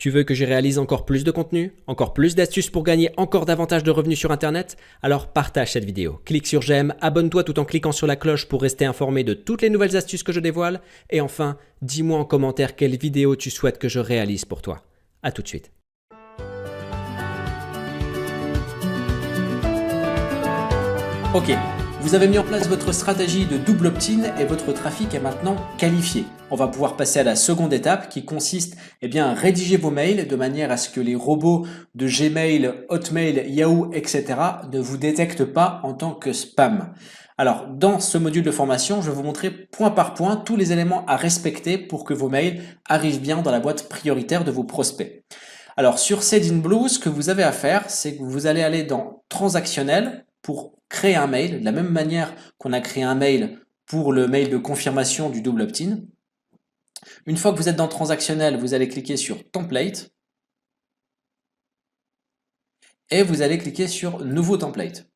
Tu veux que je réalise encore plus de contenu, encore plus d'astuces pour gagner encore davantage de revenus sur Internet? Alors partage cette vidéo, clique sur j'aime, abonne-toi tout en cliquant sur la cloche pour rester informé de toutes les nouvelles astuces que je dévoile. Et enfin, dis-moi en commentaire quelle vidéo tu souhaites que je réalise pour toi. À tout de suite. Ok, vous avez mis en place votre stratégie de double opt-in et votre trafic est maintenant qualifié. On va pouvoir passer à la seconde étape qui consiste à rédiger vos mails de manière à ce que les robots de Gmail, Hotmail, Yahoo, etc. ne vous détectent pas en tant que spam. Alors, dans ce module de formation, je vais vous montrer point par point tous les éléments à respecter pour que vos mails arrivent bien dans la boîte prioritaire de vos prospects. Alors, sur Sendinblue, ce que vous avez à faire, c'est que vous allez aller dans Transactionnel pour créer un mail, de la même manière qu'on a créé un mail pour le mail de confirmation du double opt-in. Une fois que vous êtes dans Transactionnel, vous allez cliquer sur Template et vous allez cliquer sur Nouveau template.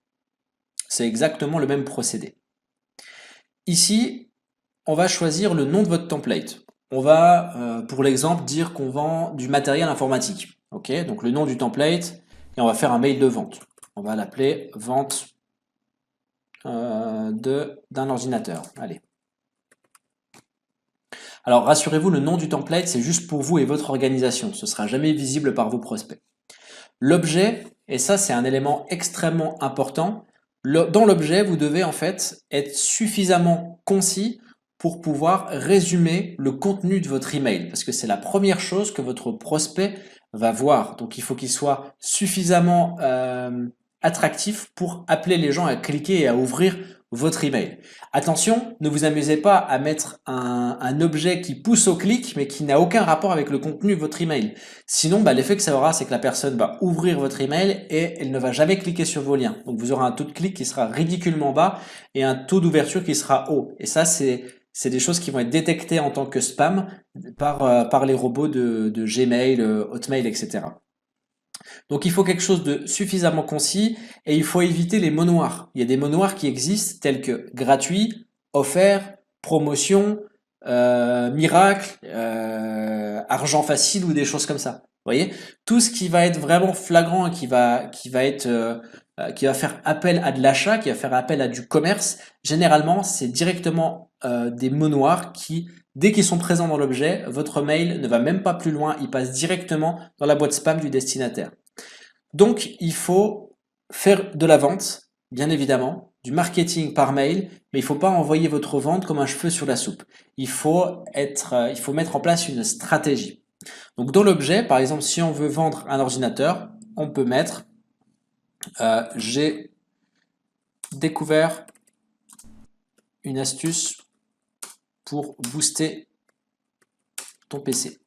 C'est exactement le même procédé. Ici, on va choisir le nom de votre template. On va, pour l'exemple, dire qu'on vend du matériel informatique. Ok, donc le nom du template et on va faire un mail de vente. On va l'appeler vente d'un ordinateur. Allez. Alors rassurez-vous, le nom du template, c'est juste pour vous et votre organisation. Ce ne sera jamais visible par vos prospects. L'objet, et ça c'est un élément extrêmement important, dans l'objet, vous devez en fait être suffisamment concis pour pouvoir résumer le contenu de votre email, parce que c'est la première chose que votre prospect va voir. Donc il faut qu'il soit suffisamment attractif pour appeler les gens à cliquer et à ouvrir votre email. Attention, ne vous amusez pas à mettre un objet qui pousse au clic mais qui n'a aucun rapport avec le contenu de votre email. Sinon, l'effet que ça aura, c'est que la personne va ouvrir votre email et elle ne va jamais cliquer sur vos liens. Donc vous aurez un taux de clic qui sera ridiculement bas et un taux d'ouverture qui sera haut. Et ça, c'est des choses qui vont être détectées en tant que spam par les robots de Gmail, Hotmail, etc. Donc il faut quelque chose de suffisamment concis et il faut éviter les mots noirs. Il y a des mots noirs qui existent tels que gratuit, offert, promotion, miracle, argent facile ou des choses comme ça. Vous voyez, tout ce qui va être vraiment flagrant et qui va faire appel à de l'achat, qui va faire appel à du commerce, généralement c'est directement des mots noirs qui, dès qu'ils sont présents dans l'objet, votre mail ne va même pas plus loin, il passe directement dans la boîte spam du destinataire. Donc, il faut faire de la vente, bien évidemment, du marketing par mail, mais il ne faut pas envoyer votre vente comme un cheveu sur la soupe. Il faut mettre en place une stratégie. Donc, dans l'objet, par exemple, si on veut vendre un ordinateur, on peut mettre j'ai découvert une astuce pour booster ton PC.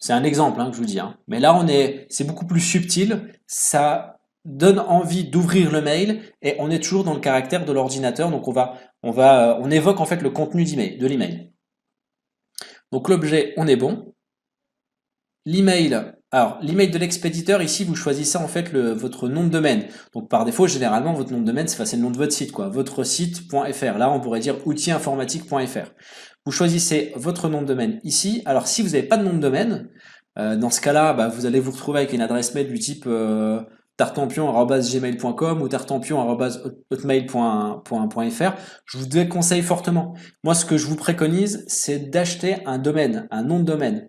C'est un exemple que je vous dis, mais là c'est beaucoup plus subtil, ça donne envie d'ouvrir le mail et on est toujours dans le caractère de l'ordinateur, donc on évoque en fait le contenu de l'email. Donc l'objet, on est bon. L'email, alors l'email de l'expéditeur, ici vous choisissez en fait votre nom de domaine. Donc par défaut, généralement votre nom de domaine, c'est le nom de votre site, votre site.fr. Là, on pourrait dire outildinformatique.fr. Vous choisissez votre nom de domaine ici. Alors si vous n'avez pas de nom de domaine, dans ce cas-là, vous allez vous retrouver avec une adresse mail du type tartampion@gmail.com ou tartampion@hotmail.fr. Je vous déconseille fortement. Moi, ce que je vous préconise, c'est d'acheter un domaine, un nom de domaine,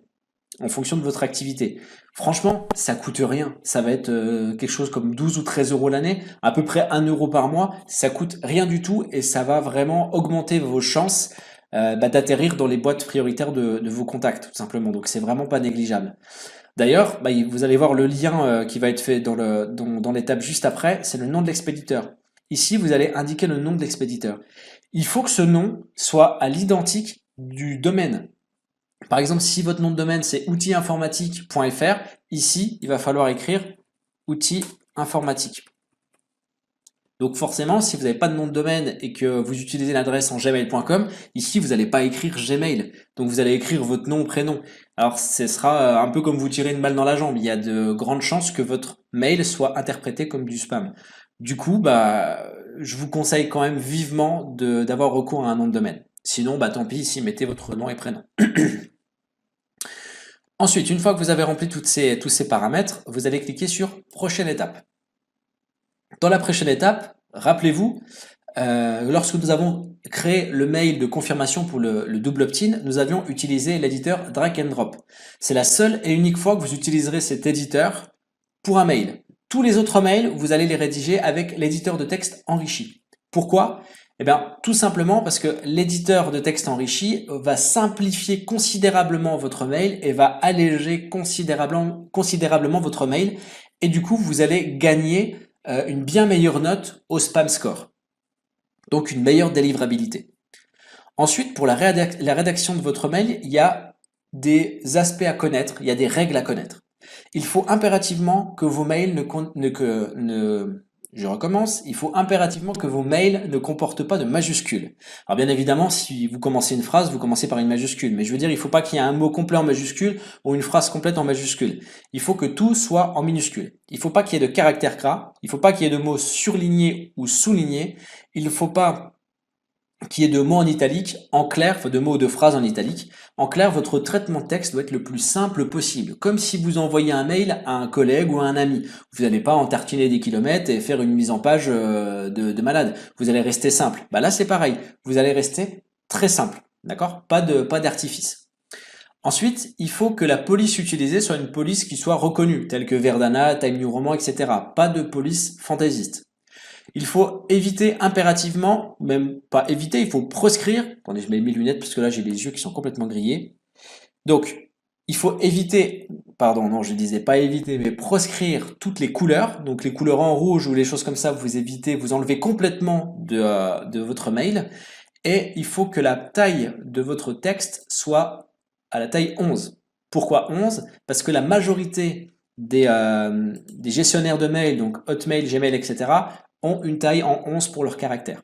en fonction de votre activité. Franchement, ça coûte rien. Ça va être quelque chose comme 12 ou 13 euros l'année, à peu près 1 euro par mois. Ça coûte rien du tout et ça va vraiment augmenter vos chances d'atterrir dans les boîtes prioritaires de vos contacts, tout simplement. Donc, c'est vraiment pas négligeable. D'ailleurs, vous allez voir le lien qui va être fait dans l'étape juste après, c'est le nom de l'expéditeur. Ici, vous allez indiquer le nom de l'expéditeur. Il faut que ce nom soit à l'identique du domaine. Par exemple, si votre nom de domaine c'est outildinformatique.fr, ici, il va falloir écrire outils informatique. Donc forcément, si vous n'avez pas de nom de domaine et que vous utilisez l'adresse en gmail.com, ici, vous n'allez pas écrire Gmail. Donc vous allez écrire votre nom, prénom. Alors ce sera un peu comme vous tirer une balle dans la jambe. Il y a de grandes chances que votre mail soit interprété comme du spam. Du coup, je vous conseille quand même vivement d'avoir recours à un nom de domaine. Sinon, tant pis, ici, mettez votre nom et prénom. Ensuite, une fois que vous avez rempli tous ces paramètres, vous allez cliquer sur prochaine étape. Dans la prochaine étape, rappelez-vous, lorsque nous avons créé le mail de confirmation pour le double opt-in, nous avions utilisé l'éditeur drag and drop. C'est la seule et unique fois que vous utiliserez cet éditeur pour un mail. Tous les autres mails, vous allez les rédiger avec l'éditeur de texte enrichi. Pourquoi? Eh bien, tout simplement parce que l'éditeur de texte enrichi va simplifier considérablement votre mail et va alléger considérablement votre mail. Et du coup, vous allez gagner une bien meilleure note au spam score. Donc, une meilleure délivrabilité. Ensuite, pour la rédaction de votre mail, il y a des aspects à connaître, il y a des règles à connaître. Il faut impérativement que vos mails il faut impérativement que vos mails ne comportent pas de majuscules. Alors bien évidemment, si vous commencez une phrase, vous commencez par une majuscule. Mais je veux dire, il ne faut pas qu'il y ait un mot complet en majuscule ou une phrase complète en majuscule. Il faut que tout soit en minuscule. Il ne faut pas qu'il y ait de caractères gras. Il ne faut pas qu'il y ait de mots surlignés ou soulignés. Il ne faut pas qu'il y ait de mots en italique, en clair, de mots ou de phrases en italique. En clair, votre traitement de texte doit être le plus simple possible, comme si vous envoyez un mail à un collègue ou à un ami. Vous n'allez pas entartiner des kilomètres et faire une mise en page de malade. Vous allez rester simple. Bah là, c'est pareil. Vous allez rester très simple, d'accord? Pas d'artifice. Ensuite, il faut que la police utilisée soit une police qui soit reconnue, telle que Verdana, Time New Roman, etc. Pas de police fantaisiste. Il faut éviter impérativement, même pas éviter, il faut proscrire. Attendez, je mets mes lunettes parce que là j'ai les yeux qui sont complètement grillés. Donc, il faut éviter, pardon, non, je disais pas éviter, mais proscrire toutes les couleurs. Donc, les couleurs en rouge ou les choses comme ça, vous évitez, vous enlevez complètement de votre mail. Et il faut que la taille de votre texte soit à la taille 11. Pourquoi 11? Parce que la majorité des gestionnaires de mail, donc Hotmail, Gmail, etc., ont une taille en 11 pour leur caractère.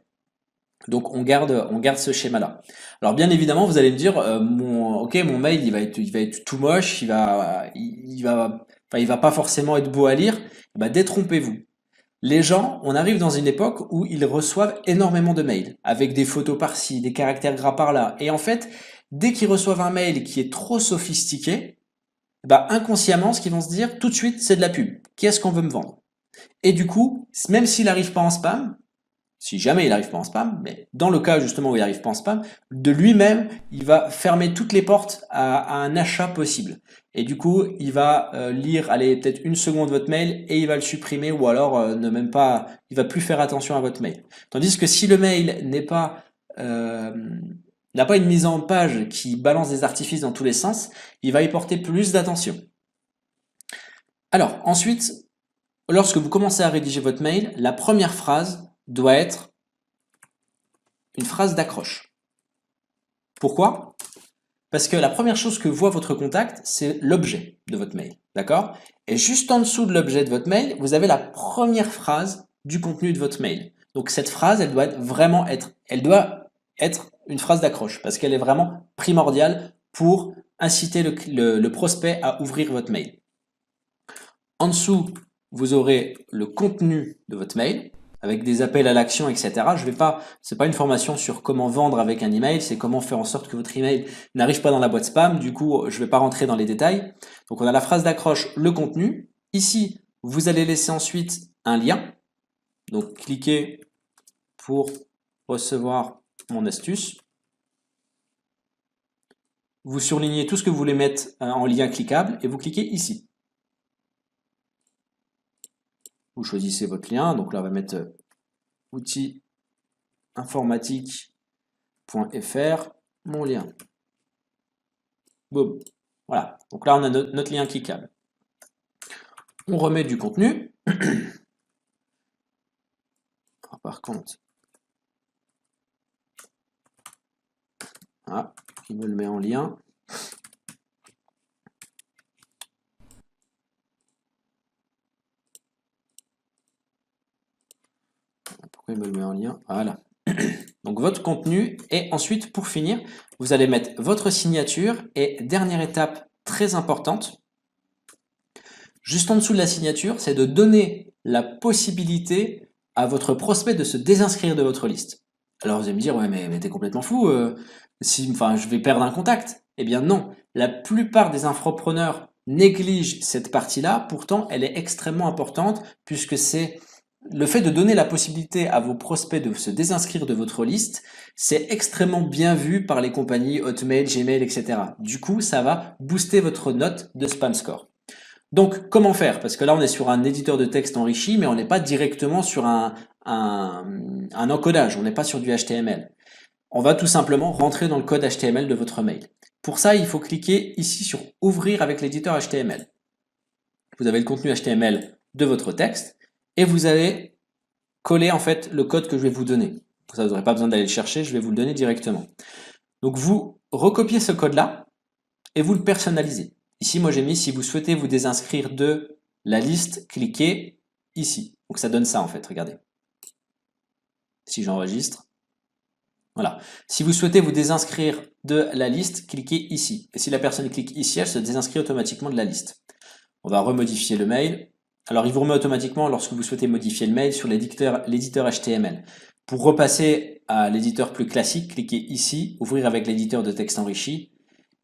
Donc on garde ce schéma-là. Alors bien évidemment, vous allez me dire, mon mail il va être tout moche, il va pas forcément être beau à lire. Bah, détrompez-vous. Les gens, on arrive dans une époque où ils reçoivent énormément de mails, avec des photos par-ci, des caractères gras par-là. Et en fait, dès qu'ils reçoivent un mail qui est trop sophistiqué, bah inconsciemment, ce qu'ils vont se dire tout de suite, c'est de la pub. Qu'est-ce qu'on veut me vendre? Et du coup, même s'il n'arrive pas en spam, si jamais il n'arrive pas en spam, mais dans le cas justement où il n'arrive pas en spam, de lui-même, il va fermer toutes les portes à un achat possible. Et du coup, il va lire, allez, peut-être une seconde votre mail et il va le supprimer ou alors il va plus faire attention à votre mail. Tandis que si le mail n'a pas une mise en page qui balance des artifices dans tous les sens, il va y porter plus d'attention. Alors, ensuite, lorsque vous commencez à rédiger votre mail, la première phrase doit être une phrase d'accroche. Pourquoi? Parce que la première chose que voit votre contact, c'est l'objet de votre mail, d'accord? Et juste en dessous de l'objet de votre mail, vous avez la première phrase du contenu de votre mail. Donc cette phrase, elle doit être une phrase d'accroche parce qu'elle est vraiment primordiale pour inciter le prospect à ouvrir votre mail. En dessous, vous aurez le contenu de votre mail avec des appels à l'action, etc. C'est pas une formation sur comment vendre avec un email, c'est comment faire en sorte que votre email n'arrive pas dans la boîte spam. Du coup, je vais pas rentrer dans les détails. Donc, on a la phrase d'accroche, le contenu. Ici, vous allez laisser ensuite un lien. Donc, cliquez pour recevoir mon astuce. Vous surlignez tout ce que vous voulez mettre en lien cliquable et vous cliquez ici. Vous choisissez votre lien, donc là on va mettre outil informatique.fr, mon lien. Boum. Voilà, donc là on a notre lien cliquable. On remet du contenu. Alors, par contre, ah, il me le met en lien. Pourquoi il me le met en lien? Voilà. Donc votre contenu et ensuite pour finir, vous allez mettre votre signature et dernière étape très importante, juste en dessous de la signature, c'est de donner la possibilité à votre prospect de se désinscrire de votre liste. Alors vous allez me dire, ouais mais t'es complètement fou, je vais perdre un contact. Eh bien non, La plupart des infopreneurs négligent cette partie-là, pourtant elle est extrêmement importante puisque c'est le fait de donner la possibilité à vos prospects de se désinscrire de votre liste, c'est extrêmement bien vu par les compagnies Hotmail, Gmail, etc. Du coup, ça va booster votre note de spam score. Donc, comment faire? Parce que là, on est sur un éditeur de texte enrichi, mais on n'est pas directement sur un encodage, on n'est pas sur du HTML. On va tout simplement rentrer dans le code HTML de votre mail. Pour ça, il faut cliquer ici sur Ouvrir avec l'éditeur HTML. Vous avez le contenu HTML de votre texte et vous allez coller en fait le code que je vais vous donner. Ça, vous n'aurez pas besoin d'aller le chercher, je vais vous le donner directement. Donc, vous recopiez ce code-là et vous le personnalisez. Ici, moi j'ai mis si vous souhaitez vous désinscrire de la liste, cliquez ici. Donc ça donne ça en fait, regardez. Si j'enregistre, voilà. Si vous souhaitez vous désinscrire de la liste, cliquez ici. Et si la personne clique ici, elle se désinscrit automatiquement de la liste. On va remodifier le mail. Alors il vous remet automatiquement lorsque vous souhaitez modifier le mail sur l'éditeur HTML. Pour repasser à l'éditeur plus classique, cliquez ici, ouvrir avec l'éditeur de texte enrichi.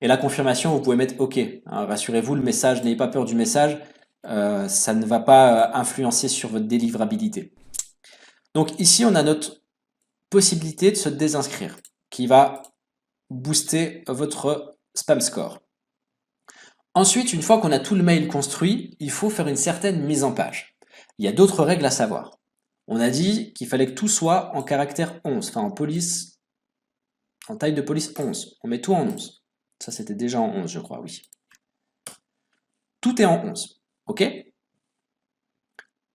Et la confirmation, vous pouvez mettre OK. Hein, rassurez-vous, le message, n'ayez pas peur du message, ça ne va pas influencer sur votre délivrabilité. Donc ici, on a notre possibilité de se désinscrire qui va booster votre spam score. Ensuite, une fois qu'on a tout le mail construit, il faut faire une certaine mise en page. Il y a d'autres règles à savoir. On a dit qu'il fallait que tout soit en caractère 11, enfin en taille de police 11. On met tout en 11. Ça, c'était déjà en 11, je crois, oui. Tout est en 11, ok?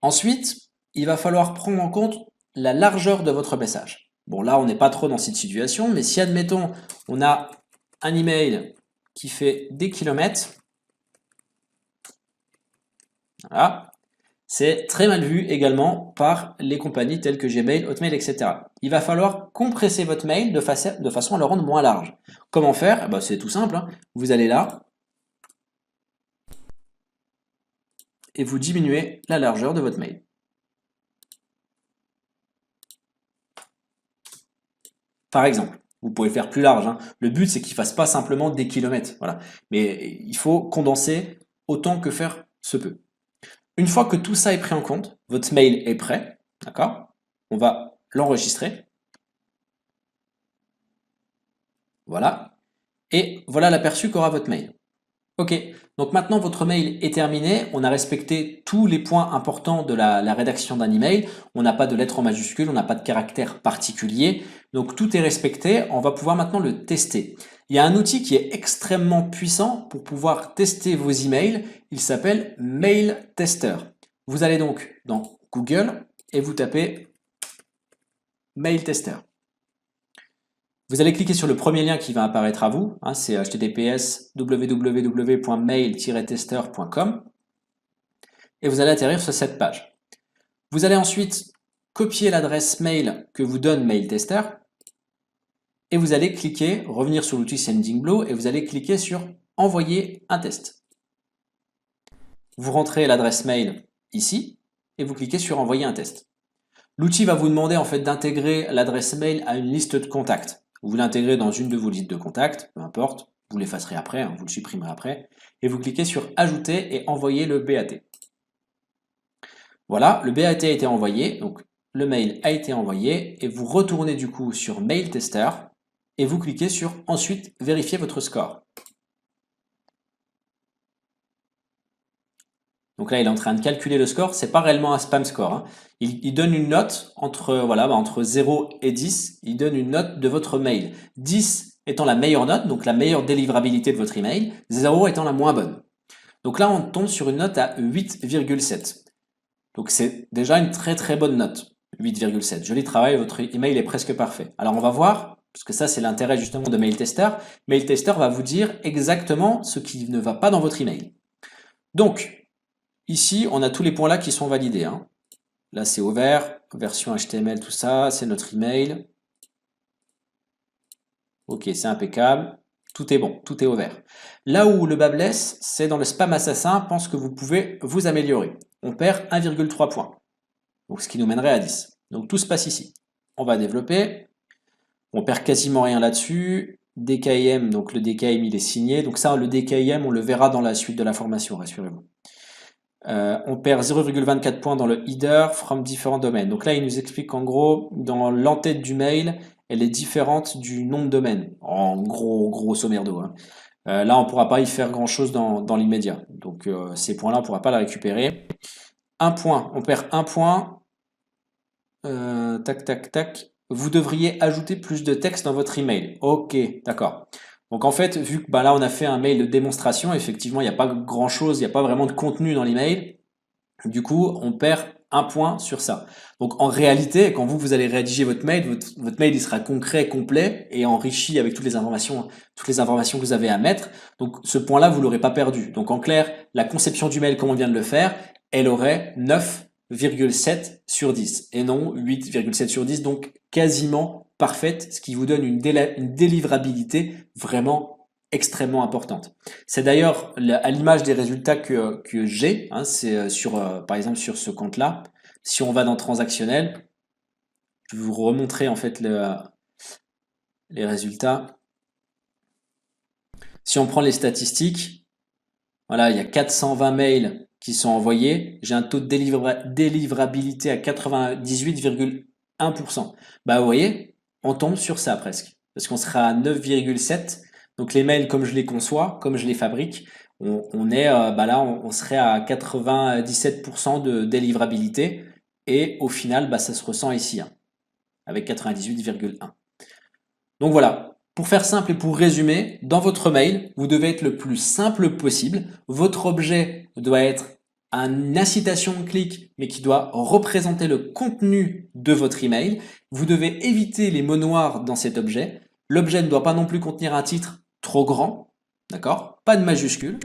Ensuite, il va falloir prendre en compte la largeur de votre message. Bon, là, on n'est pas trop dans cette situation, mais si, admettons, on a un email qui fait des kilomètres, voilà, c'est très mal vu également par les compagnies telles que Gmail, Hotmail, etc. Il va falloir compresser votre mail de façon à le rendre moins large. Comment faire? C'est tout simple, hein. Vous allez là et vous diminuez la largeur de votre mail. Par exemple, vous pouvez faire plus large, hein. Le but, c'est qu'il ne fasse pas simplement des kilomètres. Voilà. Mais il faut condenser autant que faire se peut. Une fois que tout ça est pris en compte, votre mail est prêt, d'accord? On va l'enregistrer. Voilà. Et voilà l'aperçu qu'aura votre mail. Ok, donc maintenant votre mail est terminé, on a respecté tous les points importants de la rédaction d'un email, on n'a pas de lettres en majuscule, on n'a pas de caractère particulier, donc tout est respecté, on va pouvoir maintenant le tester. Il y a un outil qui est extrêmement puissant pour pouvoir tester vos emails, il s'appelle Mail Tester. Vous allez donc dans Google et vous tapez Mail Tester. Vous allez cliquer sur le premier lien qui va apparaître à vous, hein, c'est https www.mail-tester.com et vous allez atterrir sur cette page. Vous allez ensuite copier l'adresse mail que vous donne MailTester et vous allez cliquer, revenir sur l'outil Sendingblow et vous allez cliquer sur Envoyer un test. Vous rentrez l'adresse mail ici et vous cliquez sur Envoyer un test. L'outil va vous demander en fait d'intégrer l'adresse mail à une liste de contacts. Vous l'intégrez dans une de vos listes de contacts, peu importe, vous l'effacerez après, hein, vous le supprimerez après, et vous cliquez sur Ajouter et envoyer le BAT. Voilà, le BAT a été envoyé, donc le mail a été envoyé, et vous retournez du coup sur Mail Tester, et vous cliquez sur Ensuite vérifier votre score. Donc là, il est en train de calculer le score. C'est pas réellement un spam score, hein. Il donne une note entre 0 et 10. Il donne une note de votre mail. 10 étant la meilleure note, donc la meilleure délivrabilité de votre email. 0 étant la moins bonne. Donc là, on tombe sur une note à 8,7. Donc c'est déjà une très très bonne note. 8,7. Joli travail, votre email est presque parfait. Alors on va voir, parce que ça c'est l'intérêt justement de MailTester. MailTester va vous dire exactement ce qui ne va pas dans votre email. Donc, ici, on a tous les points là qui sont validés, hein. Là, c'est au vert, version HTML, tout ça, c'est notre email. Ok, c'est impeccable. Tout est bon, tout est au vert. Là où le bas blesse, c'est dans le spam assassin, pense que vous pouvez vous améliorer. On perd 1,3 points, donc ce qui nous mènerait à 10. Donc tout se passe ici. On va développer. On perd quasiment rien là-dessus. DKIM, donc le DKIM il est signé, donc ça le DKIM on le verra dans la suite de la formation, rassurez-vous. On perd 0,24 points dans le header from différents domaines. Donc là il nous explique qu'en gros dans l'entête du mail elle est différente du nom de domaine, en gros grosso merdo, hein. Là on ne pourra pas y faire grand chose dans l'immédiat, donc ces points là on ne pourra pas les récupérer. Un point, on perd un point. Tac, tac, tac. Vous devriez ajouter plus de texte dans votre email. Ok, d'accord. Donc en fait, vu que bah, là on a fait un mail de démonstration, effectivement il n'y a pas grand chose, il n'y a pas vraiment de contenu dans l'email. Du coup, on perd un point sur ça. Donc en réalité, quand vous allez rédiger votre mail, votre mail il sera concret, complet et enrichi avec toutes les informations que vous avez à mettre. Donc ce point-là, vous l'aurez pas perdu. Donc en clair, la conception du mail, comme on vient de le faire, elle aurait 9,7 sur 10 et non 8,7 sur 10, donc quasiment parfaite, ce qui vous donne une délivrabilité vraiment extrêmement importante. C'est d'ailleurs à l'image des résultats que j'ai, hein, c'est par exemple sur ce compte-là. Si on va dans transactionnel, je vais vous remontrer en fait les résultats. Si on prend les statistiques, voilà, il y a 420 mails qui sont envoyés. J'ai un taux de délivrabilité à 98,1%. Bah, vous voyez, on tombe sur ça presque. Parce qu'on sera à 9,7. Donc les mails, comme je les conçois, comme je les fabrique, on est, bah là, on serait à 97% de délivrabilité. Et au final, bah, ça se ressent ici, hein, avec 98,1. Donc voilà. Pour faire simple et pour résumer, dans votre mail, vous devez être le plus simple possible. Votre objet doit être une incitation de clic, mais qui doit représenter le contenu de votre email. Vous devez éviter les mots noirs dans cet objet. L'objet ne doit pas non plus contenir un titre trop grand, d'accord? Pas de majuscule.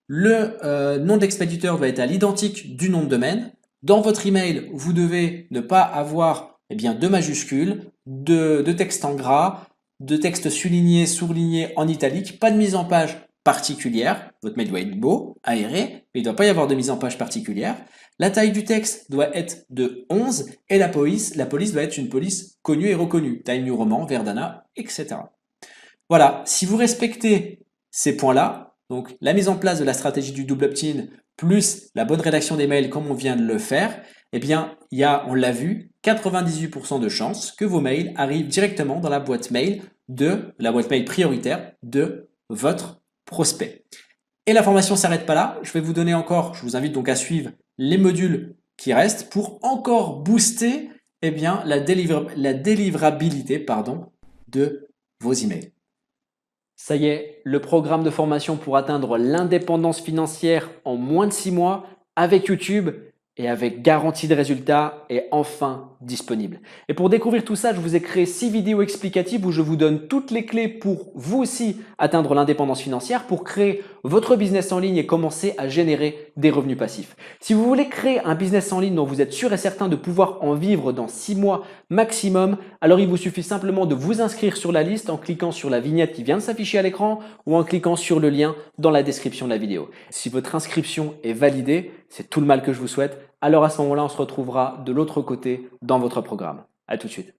Le nom d'expéditeur doit être à l'identique du nom de domaine. Dans votre email, vous devez ne pas avoir de majuscules, de texte en gras, de texte souligné, surligné en italique, pas de mise en page particulière. Votre mail doit être beau, aéré, mais il ne doit pas y avoir de mise en page particulière. La taille du texte doit être de 11 et la police doit être une police connue et reconnue. Time New Roman, Verdana, etc. Voilà, si vous respectez ces points-là, donc la mise en place de la stratégie du double opt-in plus la bonne rédaction des mails comme on vient de le faire, eh bien, il y a, on l'a vu, 98% de chances que vos mails arrivent directement dans la boîte mail prioritaire de votre prospect. Et la formation ne s'arrête pas là. Je vais vous donner encore, je vous invite donc à suivre les modules qui restent pour encore booster la délivrabilité de vos emails. Ça y est, le programme de formation pour atteindre l'indépendance financière en moins de 6 mois avec YouTube et avec garantie de résultat est enfin disponible. Et pour découvrir tout ça, je vous ai créé 6 vidéos explicatives où je vous donne toutes les clés pour vous aussi atteindre l'indépendance financière, pour créer votre business en ligne et commencer à générer des revenus passifs. Si vous voulez créer un business en ligne dont vous êtes sûr et certain de pouvoir en vivre dans 6 mois maximum, alors il vous suffit simplement de vous inscrire sur la liste en cliquant sur la vignette qui vient de s'afficher à l'écran ou en cliquant sur le lien dans la description de la vidéo. Si votre inscription est validée, c'est tout le mal que je vous souhaite. Alors à ce moment-là, on se retrouvera de l'autre côté dans votre programme. À tout de suite.